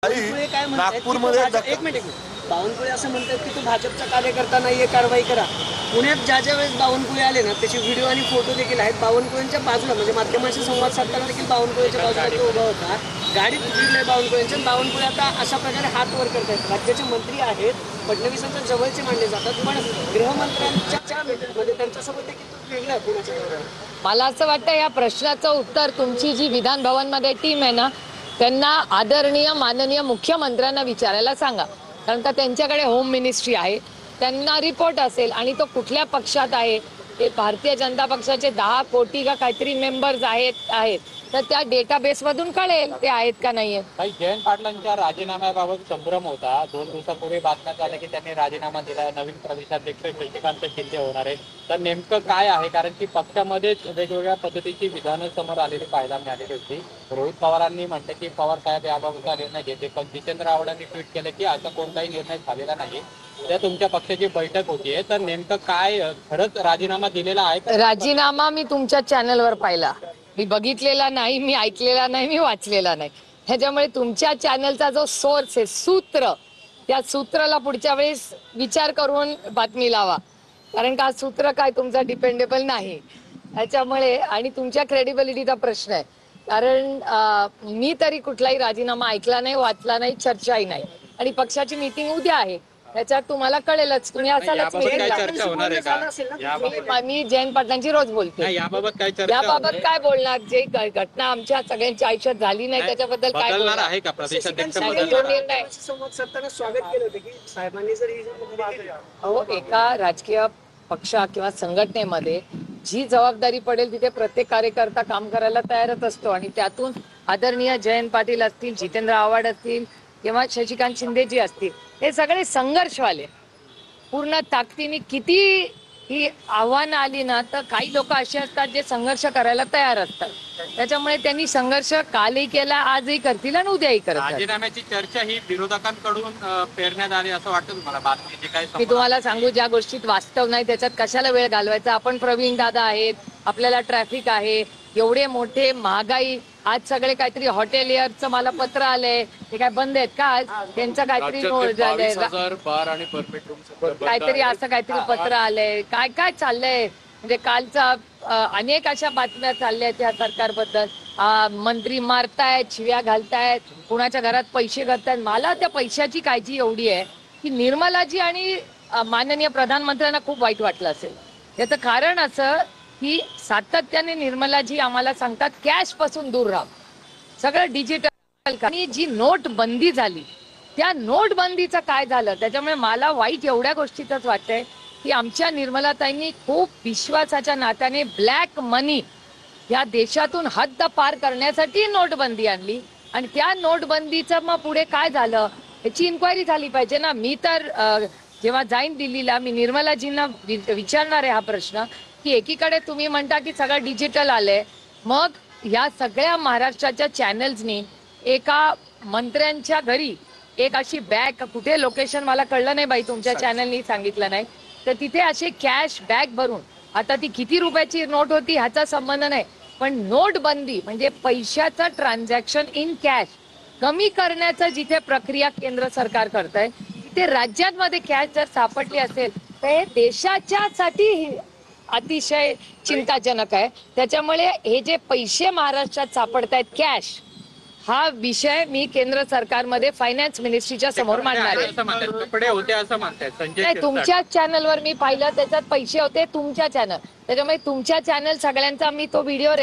बावनकुळे काय म्हणतात नागपूरमध्ये एक मिनिट बावनकुळे असं म्हणतात की तो भाजपचा कार्यकर्ता नाहीये, कारवाई करा. पुण्यात ज्या वेळेस बावनकुळे आले ना, त्याचे व्हिडिओ आणि फोटो देखील आहेत. बावनकुळेंच्या बाजूला म्हणजे माध्यमांशी संवाद साधताना देखील बावनकुळेच्या बाजूला तो उभा होता. गाडीत उतरले बावनकुळेंच्या. बावनकुळे आता अशा प्रकारे हात वर करतायत. राज्याचे मंत्री आहेत, फडणवीसांच्या जवळचे मानले जातात, पण गृहमंत्र्यांच्या म्हणजे त्यांच्यासोबत देखील वेगळं आहे पुण्याच्या. मला असं वाटतं या प्रश्नाचं उत्तर तुमची जी विधान भवनमध्ये टीम आहे ना, त्यांना आदरणीय माननीय मुख्यमंत्र्यांना विचारायला सांगा. कारण का त्यांच्याकडे होम मिनिस्ट्री आहे, त्यांना रिपोर्ट असेल. आणि तो कुठल्या पक्षात आहे, ते भारतीय जनता पक्षाचे 10 कोटी का काहीतरी मेंबर्स आहेत तर त्या डेटाबेसमधून कळेल ते आहेत का नाही आहेत. काही जयंत पाटलांच्या राजीनाम्याबाबत संभ्रम होता. 2 दिवसापूर्वी बातम्यात आलं की त्यांनी राजीनामा दिला. नवीन प्रदेशाध्यक्ष शशिकांत शिंदे होणार आहे. तर नेमकं काय आहे, कारण की पक्षामध्येच वेगवेगळ्या पद्धतीची विधानं समोर आलेली पाहायला मिळालेली होती. रोहित पवारांनी म्हटलं की पवार साहेब याबाबतचा निर्णय घेते, पण जितेंद्र आव्हाडांनी ट्विट केलं की असा कोणताही निर्णय झालेला नाही. त्या तुमच्या पक्षाची बैठक होतीये, तर नेमकं काय खरंच राजीनामा दिलेला आहे? राजीनामा मी तुमच्या चॅनलवर पाहिला, मी बघितलेला नाही, मी ऐकलेला नाही, मी वाचलेला नाही. ह्याच्यामुळे तुमच्या चॅनलचा जो सोर्स आहे, सूत्र, त्या सूत्राला पुढच्या वेळेस विचार करून बातमी लावा. कारण का सूत्र काय तुमचा डिपेंडेबल नाही ह्याच्यामुळे. आणि तुमच्या क्रेडिबिलिटीचा प्रश्न आहे. कारण मी तरी कुठलाही राजीनामा ऐकला नाही, वाचला नाही, चर्चाही नाही. आणि पक्षाची मीटिंग उद्या आहे, त्याच्यात तुम्हाला कळेलच. तुम्ही असालच मी जयंत पाटलांची रोज बोलते. याबाबत काय बोलणार? जे घटना आमच्या सगळ्यांच्या आयुष्यात झाली नाही त्याच्याबद्दल काय बोलणार आहे का? प्रदेशाध्यक्ष संवाद साधताना स्वागत केलं होतं की साहेबांनी जरी एका राजकीय पक्ष किंवा संघटनेमध्ये जी जबाबदारी पडेल तिथे प्रत्येक कार्यकर्ता काम करायला तयारच असतो. आणि त्यातून आदरणीय जयंत पाटील असतील, जितेंद्र आव्हाड असतील किंवा शशिकांत शिंदे जी असतील, हे सगळे संघर्षवाले. पूर्ण ताकदीने किती ही आव्हानं आली ना, तर काही लोक असे असतात जे संघर्ष करायला तयार असतात. त्याच्यामुळे त्यांनी संघर्ष कालही केला, आजही करतील आणि उद्याही करतील. राजीनाम्याची चर्चा ही विरोधकांकडून पेरण्यात आली असं वाटतं तुम्हाला? बातमी काय मी तुम्हाला सांगू, ज्या गोष्टीत वास्तव नाही त्याच्यात कशाला वेळ घालवायचा. आपण प्रवीण दादा आहेत, आपल्याला ट्रॅफिक आहे, एवढे मोठे महागाई. आज सगळे काहीतरी हॉटेलियरचं मला पत्र आलंय, ते काय बंद आहेत का आज? त्यांचं काहीतरी काहीतरी असं काहीतरी पत्र आलंय. काय काय चाललंय म्हणजे कालचा अनेक अशा बातम्या चालल्या आहेत या सरकारबद्दल. मंत्री मारतायत, शिव्या घालतायत, कुणाच्या घरात पैसे घालतायत. मला त्या पैशाची काळजी एवढी आहे की निर्मलाजी आणि माननीय प्रधानमंत्र्यांना खूप वाईट वाटलं असेल. याचं कारण असं की सातत्याने निर्मलाजी आम्हाला सांगतात कॅश पासून दूर राहा, सगळं डिजिटल. आणि जी नोटबंदी झाली, त्या नोटबंदीचं काय झालं, त्याच्यामुळे मला वाईट एवढ्या गोष्टीतच वाटतंय की आमच्या निर्मलाताईंनी खूप विश्वासाच्या नात्याने ब्लॅक मनी या देशातून हद्द पार करण्यासाठी नोटबंदी आणली. आणि त्या नोटबंदीचं मग पुढे काय झालं याची इन्क्वायरी झाली पाहिजे ना. मी तर जेव्हा जाईन दिल्लीला, मी निर्मलाजींना विचारणार आहे हा प्रश्न की एकीकडे तुम्ही म्हणता की सगळं डिजिटल आलंय, मग या सगळ्या महाराष्ट्राच्या चॅनल्सनी एका मंत्र्यांच्या घरी एक अशी बॅग, कुठे लोकेशन मला कळलं नाही बाई, तुमच्या चॅनलनी सांगितलं नाही, तर तिथे असे कॅश बॅग भरून, आता ती किती रुपयाची नोट होती ह्याचा संबंध नाही, पण नोटबंदी म्हणजे पैशाचं ट्रान्झॅक्शन इन कॅश कमी करण्याचं जिथे प्रक्रिया केंद्र सरकार करत आहे, तिथे राज्यांमध्ये कॅश जर सापडली असेल तर हे देशाच्यासाठी अतिशय चिंताजनक आहे. त्याच्यामुळे हे जे पैसे महाराष्ट्रात सापडत आहेत कॅश, हा विषय मी केंद्र सरकारमध्ये फायनान्स मिनिस्ट्रीच्या समोर मांडणार आहे. कपडे होते असं म्हणतात नाही, तुमच्या चॅनलवर मी पाहिलं त्याच्यात पैसे होते, तुमच्या चॅनल. त्याच्यामुळे तुमच्या चॅनल सगळ्यांचा मी तो व्हिडिओ